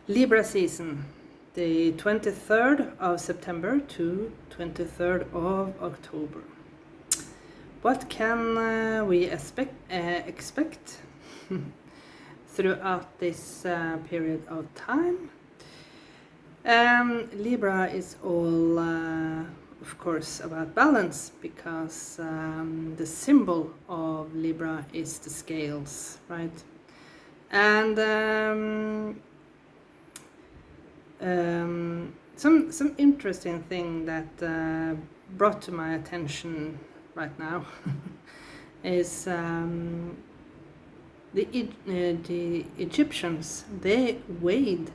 Libra season, the 23rd of September to 23rd of October. What can we expect throughout this period of time? Libra is all, of course, about balance, because the symbol of Libra is the scales, right? And some interesting thing that brought to my attention right now is the Egyptians, they weighed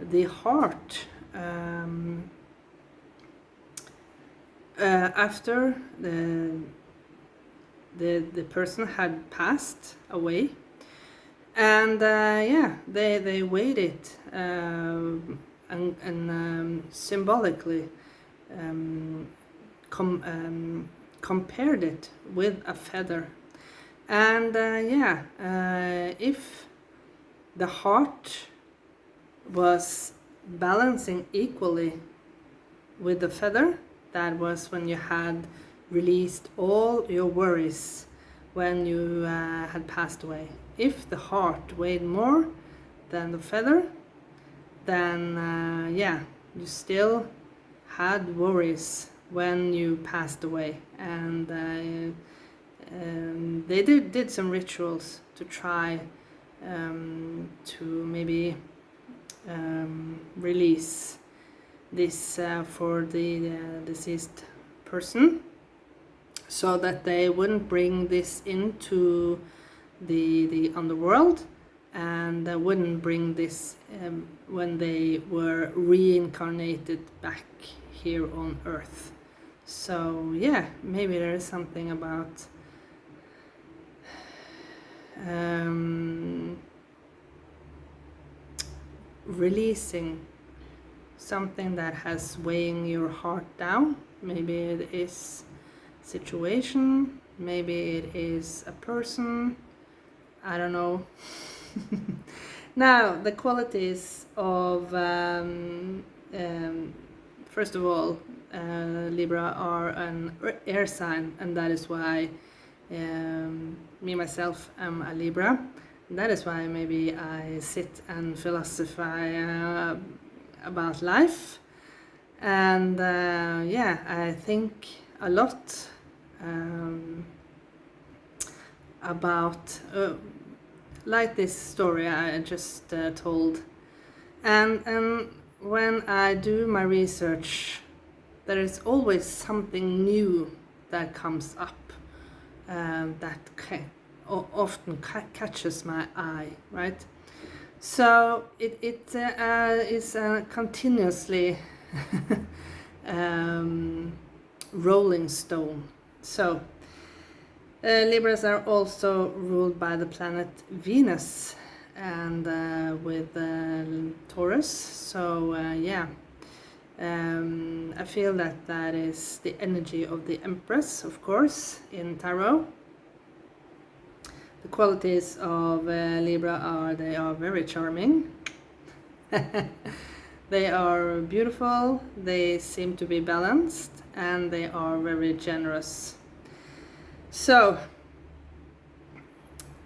the heart after the person had passed away, and yeah, they weighed it and symbolically compared it with a feather. And yeah, if the heart was balancing equally with the feather, that was when you had released all your worries when you had passed away. If the heart weighed more than the feather, then yeah, you still had worries when you passed away. And they did some rituals to try to maybe release this for the deceased person, so that they wouldn't bring this into the underworld, and wouldn't bring this when they were reincarnated back here on Earth. So yeah, maybe there is something about releasing something that has weighing your heart down. Maybe it is situation, maybe it is a person, I don't know. Now, the qualities of first of all, Libra are an air sign, and that is why me myself am a Libra. That is why maybe I sit and philosophize about life, and yeah, I think a lot about like this story I just told, and when I do my research, there is always something new that comes up that often catches my eye, right? So it is continuously rolling stone. So Libras are also ruled by the planet Venus, and with Taurus. So yeah, I feel that is the energy of the Empress, of course, in Tarot. The qualities of Libra are, they are very charming. They are beautiful, they seem to be balanced, and they are very generous. So,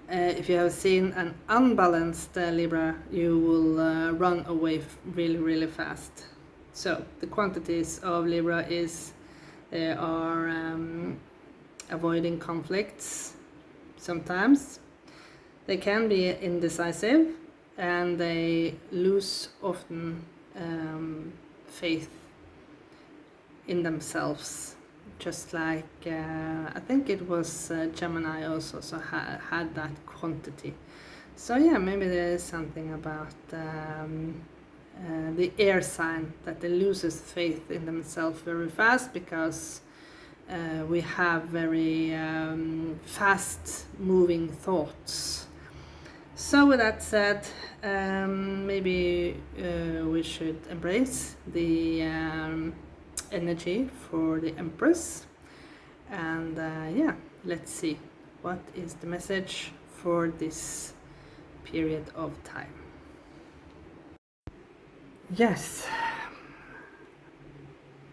if you have seen an unbalanced Libra, you will run away really fast. So, the quantities of Libra is they are avoiding conflicts sometimes. They can be indecisive, and they lose often faith in themselves. Just like I think it was Gemini also had that quantity. So yeah, maybe there is something about the air sign, that they loses faith in themselves very fast, because we have very fast moving thoughts. So with that said, maybe we should embrace the energy for the Empress, and yeah, let's see what is the message for this period of time. Yes,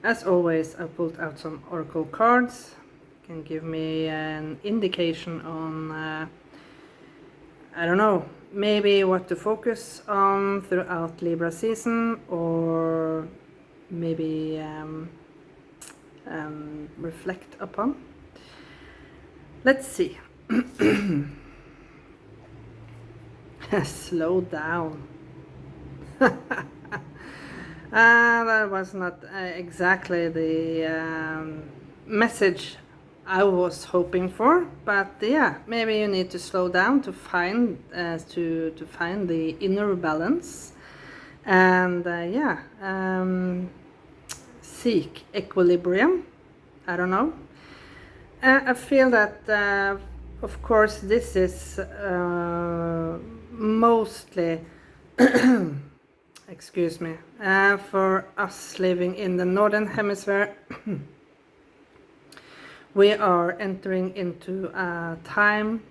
as always, I pulled out some oracle cards. Can give me an indication on, I don't know, maybe what to focus on throughout Libra season, or maybe reflect upon. Let's see. Slow down. That was not exactly the message I was hoping for, but yeah, maybe you need to slow down to find to find the inner balance, and seek equilibrium. I don't know. I feel that, of course, this is mostly, excuse me, for us living in the northern hemisphere. We are entering into a time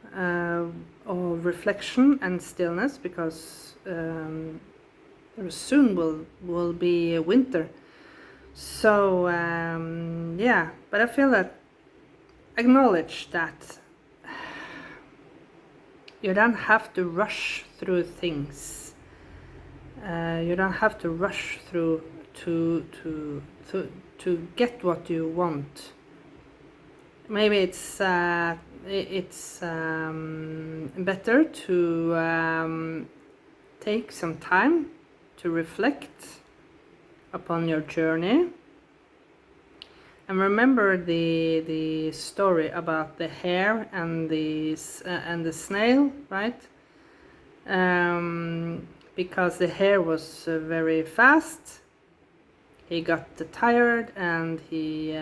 of reflection and stillness, because there soon will be winter. So yeah, but I feel that, acknowledge that you don't have to rush through things. You don't have to rush through to get what you want. Maybe it's better to take some time to reflect upon your journey. And remember the story about the hare and the snail, right? Because the hare was very fast. He got tired and he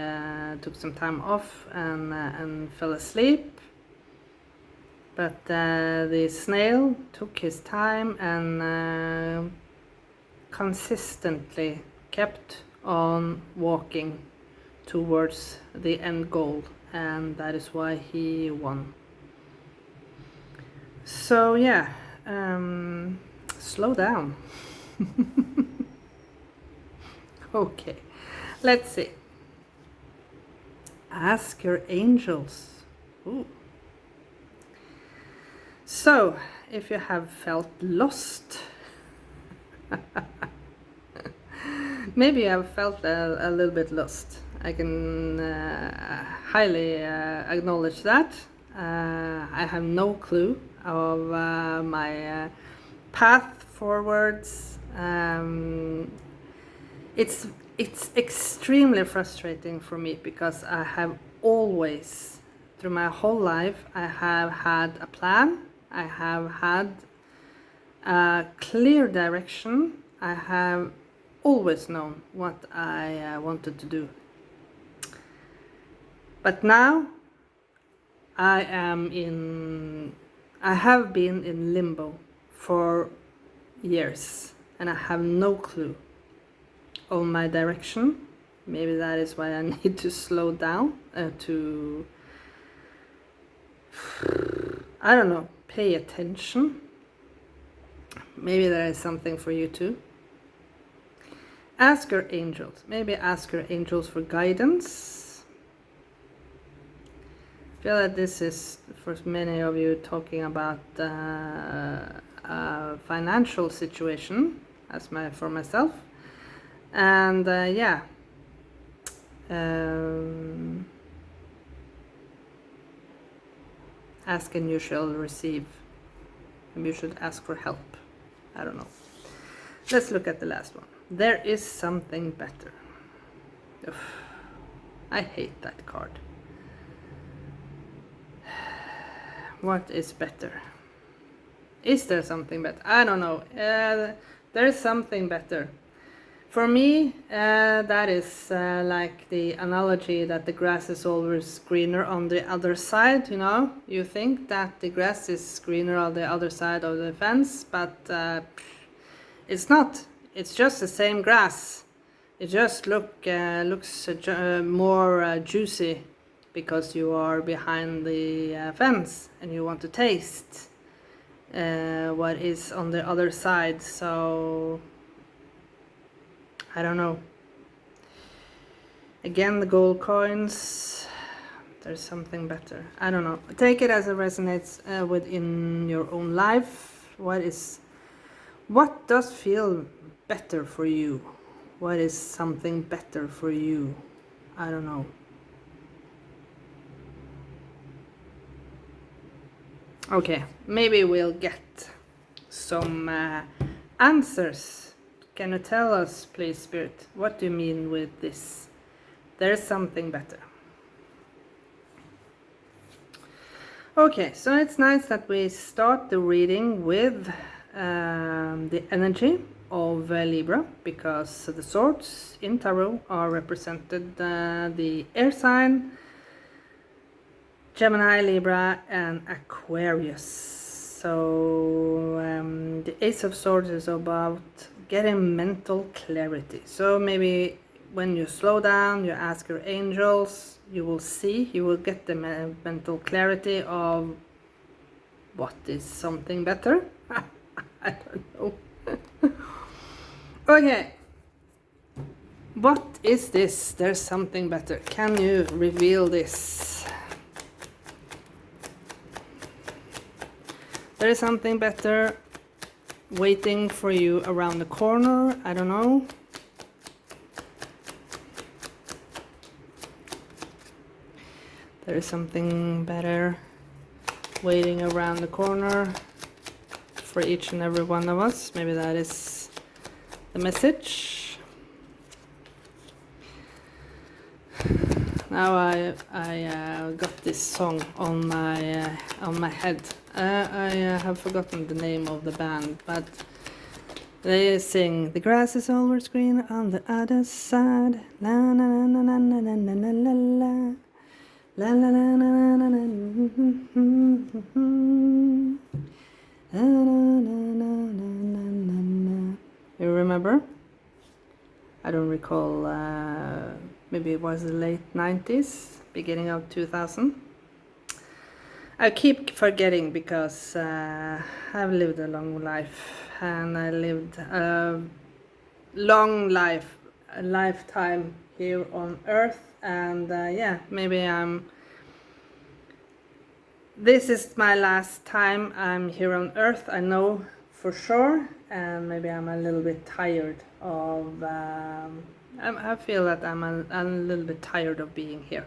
took some time off and fell asleep. But the snail took his time and consistently kept on walking towards the end goal, and that is why he won. So yeah, slow down. Okay, let's see. Ask your angels. Ooh. So, if you have felt lost, maybe you have felt a little bit lost. I can highly acknowledge that. I have no clue of my path forwards. It's extremely frustrating for me, because I have always, through my whole life, I have had a plan. I have had a clear direction. I have always known what I wanted to do. But now I have been in limbo for years, and I have no clue of my direction. Maybe that is why I need to slow down, to, I don't know, pay attention. Maybe there is something for you too. Ask your angels. Maybe ask your angels for guidance. I feel that this is, for many of you, talking about a financial situation, as for myself. And yeah, ask and you shall receive. Maybe you should ask for help. I don't know. Let's look at the last one. There is something better. Ugh, I hate that card. What is better? Is there something better? I don't know. There is something better. For me, that is like the analogy that the grass is always greener on the other side, you know? You think that the grass is greener on the other side of the fence, but it's not. It's just the same grass. It just looks more juicy, because you are behind the fence and you want to taste what is on the other side. So I don't know. Again, the gold coins. There's something better. I don't know. Take it as it resonates within your own life. What does feel better for you? What is something better for you? I don't know. Okay, maybe we'll get some answers. Can you tell us, please, Spirit, what do you mean with this? There's something better. Okay, so it's nice that we start the reading with the energy of Libra, because the swords in tarot are represented the air sign, Gemini, Libra, and Aquarius. So the Ace of Swords is about getting mental clarity. So maybe when you slow down, you ask your angels, you will get the mental clarity of what is something better. I don't know. Okay. What is this? There's something better. Can you reveal this? There is something better waiting for you around the corner. I don't know. There is something better waiting around the corner for each and every one of us. Maybe that is the message. Now I got this song on my head. I have forgotten the name of the band, but they sing "The grass is always green on the other side." La la la la la la la la la la. La la la la la la la. You remember? I don't recall. Maybe it was the late 90s, beginning of 2000. I keep forgetting because I've lived a long life, and I lived a long life, a lifetime here on Earth, and yeah, maybe this is my last time I'm here on Earth, I know for sure, and maybe I'm a little bit tired of I feel that I'm a little bit tired of being here.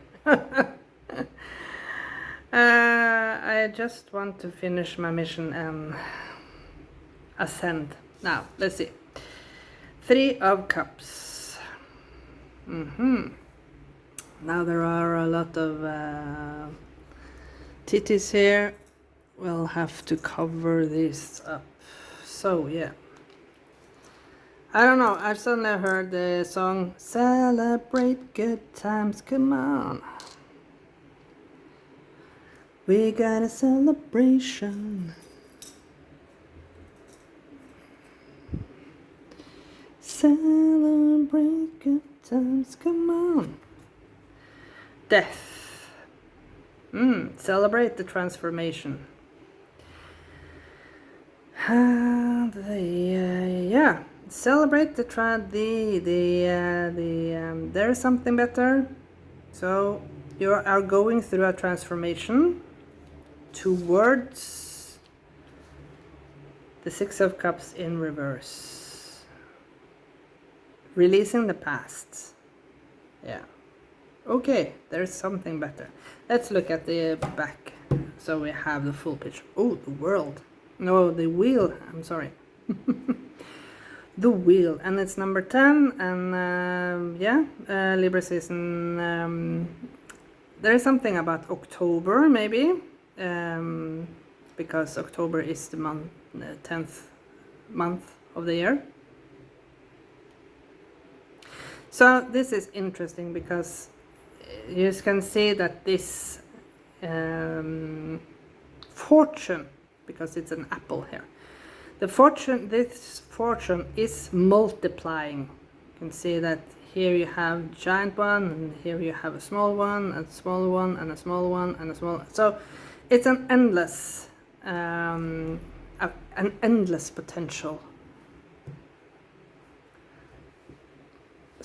I just want to finish my mission and ascend. Now, let's see. 3 of Cups. Now there are a lot of titties here. We'll have to cover this up. So, yeah. I don't know, I suddenly heard the song "Celebrate good times, come on. We got a celebration. Celebrate good times, come on." Death. Celebrate the transformation. Yeah. Celebrate there is something better. So you are going through a transformation towards the 6 of Cups in reverse. Releasing the past. Yeah. Okay, there's something better. Let's look at the back so we have the full picture. Oh, the world. No, the wheel. I'm sorry. The wheel, and it's number 10, and yeah, Libra season. There is something about October, maybe, because October is the 10th month of the year. So this is interesting because you can see that this fortune, because it's an apple here. This fortune is multiplying. You can see that here you have giant one, and here you have a small one, and a small one, and a small one, and a small one. So it's an endless potential.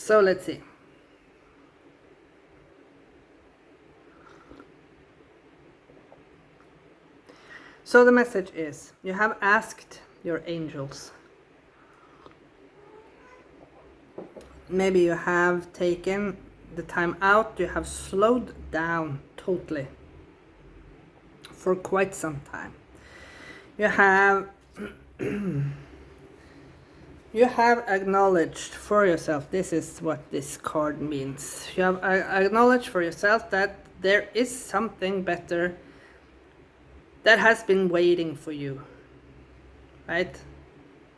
So let's see. So the message is, you have asked your angels. Maybe you have taken the time out, you have slowed down totally for quite some time. You have you have acknowledged for yourself, this is what this card means. You have acknowledged for yourself that there is something better that has been waiting for you, right?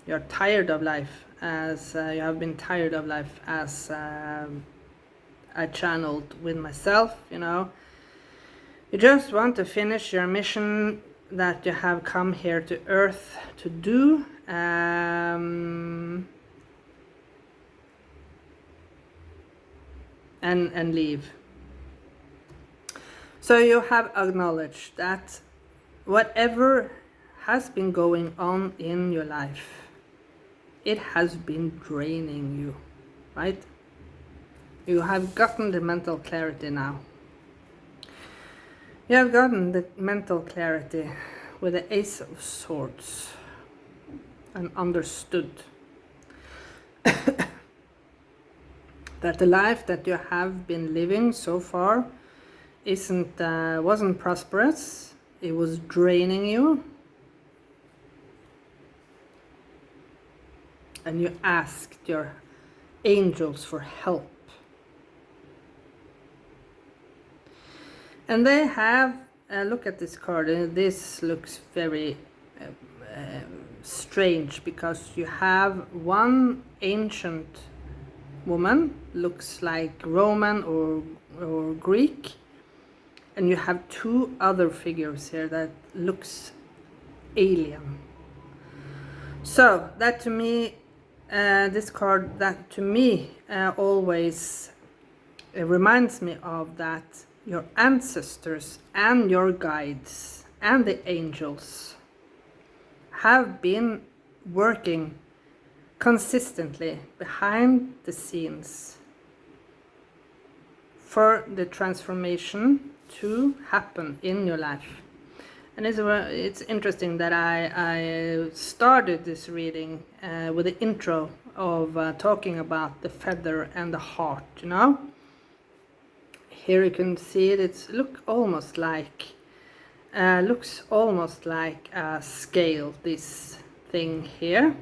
You're tired of life, as you have been tired of life, as I channeled with myself, you know. You just want to finish your mission that you have come here to Earth to do. And leave. So you have acknowledged that whatever has been going on in your life, it has been draining you, right? You have gotten the mental clarity now. You have gotten the mental clarity with the Ace of Swords and understood that the life that you have been living so far wasn't prosperous. It was draining you. And you asked your angels for help. And they have, look at this card, this looks very strange, because you have one ancient woman, looks like Roman or Greek, and you have two other figures here that looks alien. So that to me, this card, that to me always reminds me of that your ancestors and your guides and the angels have been working consistently behind the scenes for the transformation to happen in your life. And it's interesting that I started this reading with the intro of talking about the feather and the heart, you know. Here you can see it, looks almost like a scale, this thing here.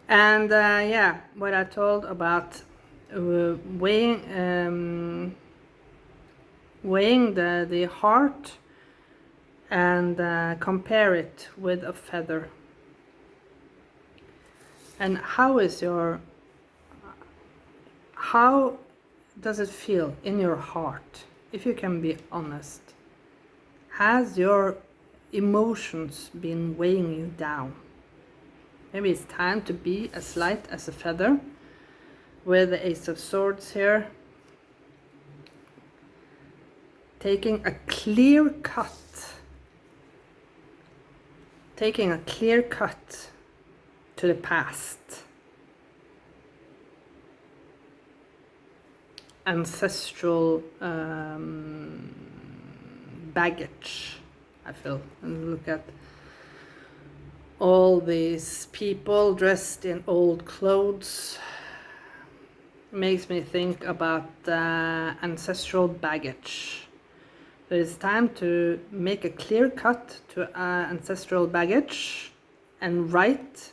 And yeah, what I told about weighing the heart and compare it with a feather. And how does it feel in your heart, if you can be honest? Has your emotions been weighing you down? Maybe it's time to be as light as a feather, with the Ace of Swords here. Taking a clear cut to the past. Ancestral baggage, I feel. And look at all these people dressed in old clothes. Makes me think about ancestral baggage. So it's time to make a clear cut to ancestral baggage and write.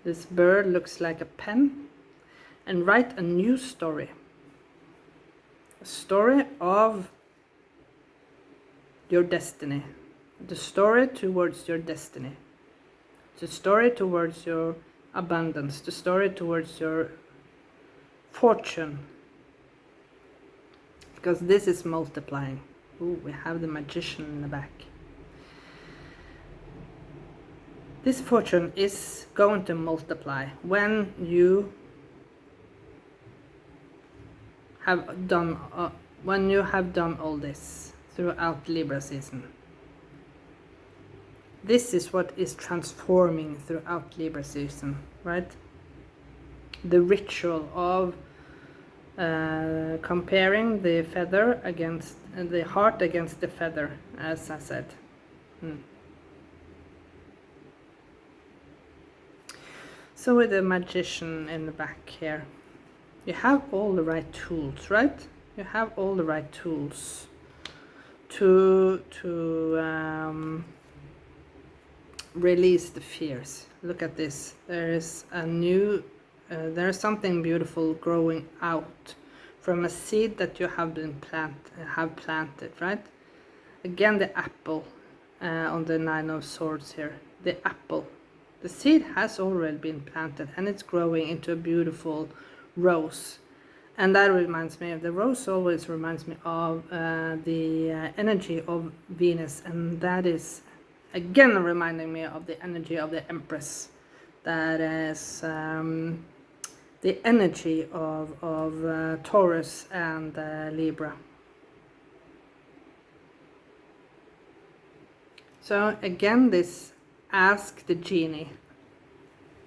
This bird looks like a pen, and write a new story. A story of your destiny. The story towards your destiny. The story towards your abundance. The story towards your fortune. Because this is multiplying. Ooh, we have the magician in the back. This fortune is going to multiply when you have done all this throughout Libra season. This is what is transforming throughout Libra season. right? The ritual of comparing the feather against the heart against the feather, as I said. So with the magician in the back here, you have all the right tools, right? You have all the right tools to release the fears. Look at this. There is a new, there's something beautiful growing out from a seed that you have planted, right? Again, the apple on the 9 of Swords here. The apple. The seed has already been planted and it's growing into a beautiful rose. And that reminds me of the rose, always reminds me of the energy of Venus, and that is again reminding me of the energy of the Empress. That is the energy of Taurus and Libra. So again, this Ask the Genie.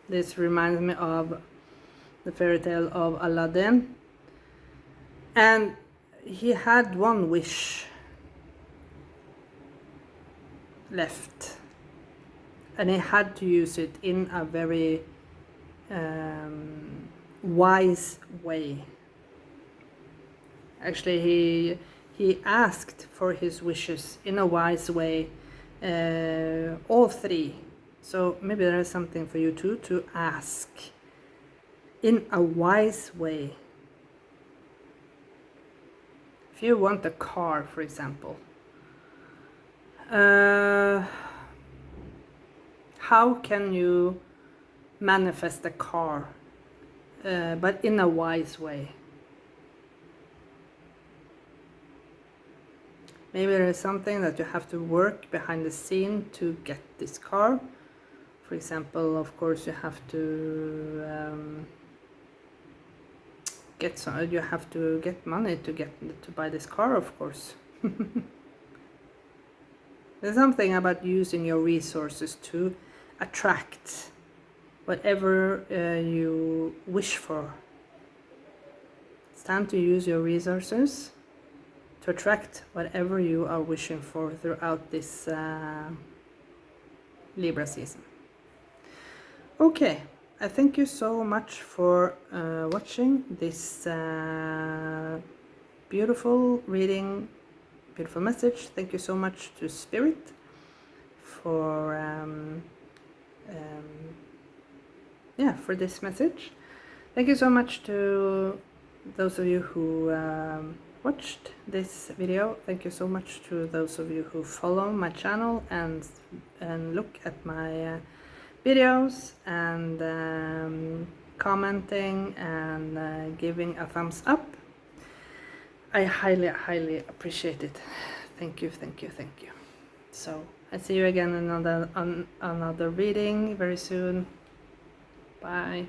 This reminds me of the fairy tale of Aladdin. And he had one wish left, and he had to use it in a very wise way. Actually, he asked for his wishes in a wise way, all three. So maybe there is something for you too, to ask in a wise way. If you want a car, for example, how can you manifest a car, but in a wise way? Maybe there is something that you have to work behind the scene to get this car. For example, of course, you have to you have to get money to buy this car, of course. There's something about using your resources to attract whatever you wish for. It's time to use your resources to attract whatever you are wishing for throughout this Libra season. Okay, I thank you so much for watching this beautiful reading, beautiful message. Thank you so much to Spirit for for this message. Thank you so much to those of you who watched this video. Thank you so much to those of you who follow my channel and look at my videos and commenting and giving a thumbs up. I highly appreciate it. Thank you. So I see you again in another reading very soon. Bye.